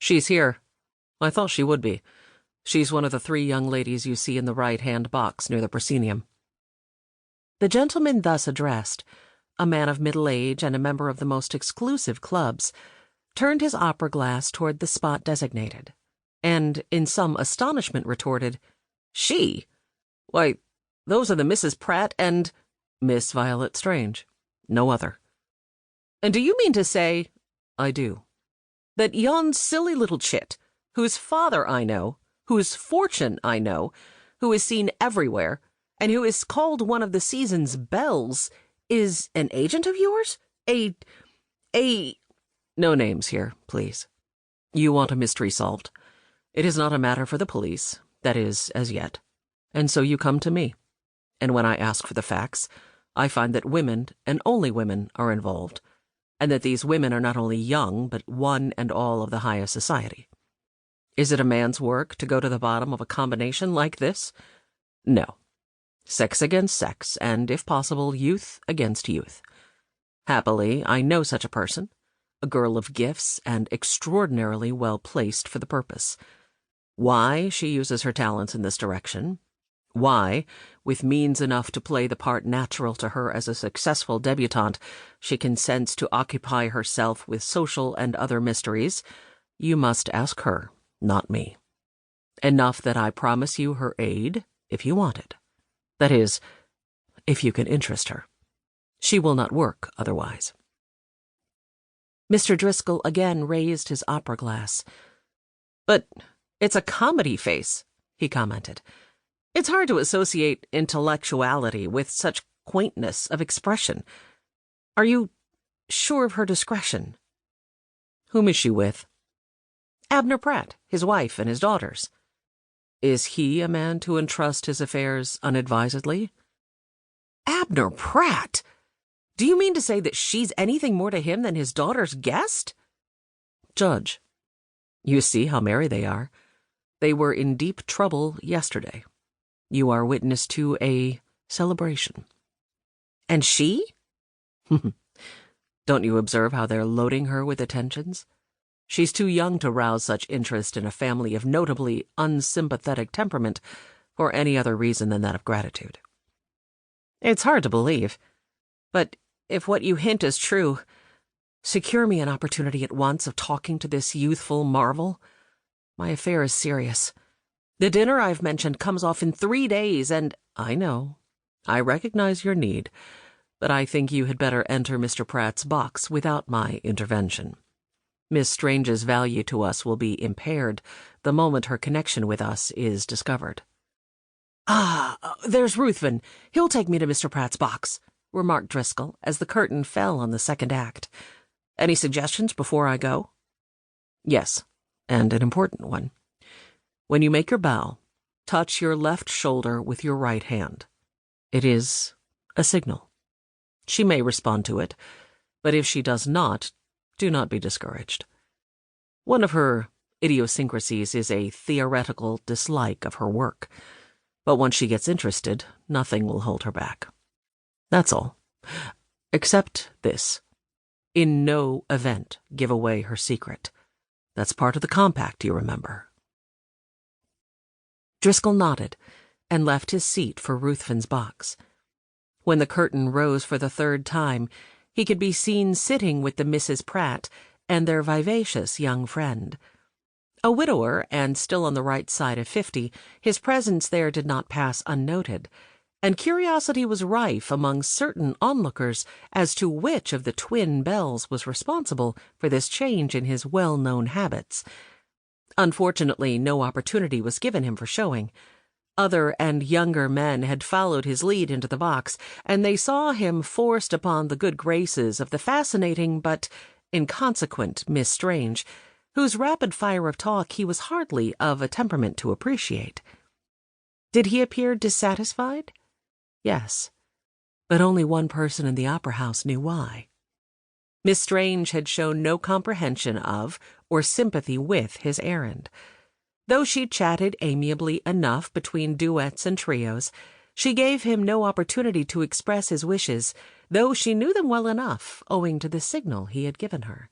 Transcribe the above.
"She's here. I thought she would be. She's one of the 3 young ladies you see in the right-hand box near the proscenium." The gentleman thus addressed, a man of middle age and a member of the most exclusive clubs, turned his opera-glass toward the spot designated, and in some astonishment retorted, "She? Why, those are the Mrs. Pratt and—" "Miss Violet Strange. No other." "And do you mean to say—" "I do." "That yon silly little chit, whose father I know, whose fortune I know, who is seen everywhere, and who is called one of the season's belles, is an agent of yours? A— No names here, please. You want a mystery solved. It is not a matter for the police, that is, as yet. And so you come to me. And when I ask for the facts, I find that women, and only women, are involved, and that these women are not only young, but one and all of the highest society. Is it a man's work to go to the bottom of a combination like this? No. Sex against sex, and, if possible, youth against youth. Happily, I know such a person, a girl of gifts and extraordinarily well placed for the purpose. Why she uses her talents in this direction, why, with means enough to play the part natural to her as a successful debutante, she consents to occupy herself with social and other mysteries, you must ask her, not me. Enough that I promise you her aid, if you want it. That is, if you can interest her. She will not work otherwise." Mr. Driscoll again raised his opera-glass. "But it's a comedy face," he commented. "It's hard to associate intellectuality with such quaintness of expression. Are you sure of her discretion?" "Whom is she with?" "Abner Pratt, his wife, and his daughters." "Is he a man to entrust his affairs unadvisedly?" "Abner Pratt? Do you mean to say that she's anything more to him than his daughter's guest?" "Judge. You see how merry they are. They were in deep trouble yesterday. You are witness to a celebration." "And she?" "Don't you observe how they're loading her with attentions? She's too young to rouse such interest in a family of notably unsympathetic temperament for any other reason than that of gratitude." "It's hard to believe. But if what you hint is true, secure me an opportunity at once of talking to this youthful marvel. My affair is serious. The dinner I've mentioned comes off in 3 days, and—" "I know. I recognize your need, but I think you had better enter Mr. Pratt's box without my intervention. Miss Strange's value to us will be impaired the moment her connection with us is discovered." "Ah, there's Ruthven. He'll take me to Mr. Pratt's box," remarked Driscoll as the curtain fell on the second act. "Any suggestions before I go?" "Yes, and an important one. When you make your bow, touch your left shoulder with your right hand. It is a signal. She may respond to it, but if she does not, do not be discouraged. One of her idiosyncrasies is a theoretical dislike of her work, but once she gets interested, nothing will hold her back. That's all. Except this. In no event give away her secret. That's part of the compact, you remember." Driscoll nodded and left his seat for Ruthven's box. When the curtain rose for the 3rd time, he could be seen sitting with the Mrs. Pratt and their vivacious young friend. A widower, and still on the right side of 50, his presence there did not pass unnoted, and curiosity was rife among certain onlookers as to which of the twin belles was responsible for this change in his well-known habits. Unfortunately, no opportunity was given him for showing. Other and younger men had followed his lead into the box, and they saw him forced upon the good graces of the fascinating but inconsequent Miss Strange, whose rapid fire of talk he was hardly of a temperament to appreciate. Did he appear dissatisfied? Yes, but only one person in the opera house knew why. Miss Strange had shown no comprehension of or sympathy with his errand. Though she chatted amiably enough between duets and trios, she gave him no opportunity to express his wishes, though she knew them well enough, owing to the signal he had given her.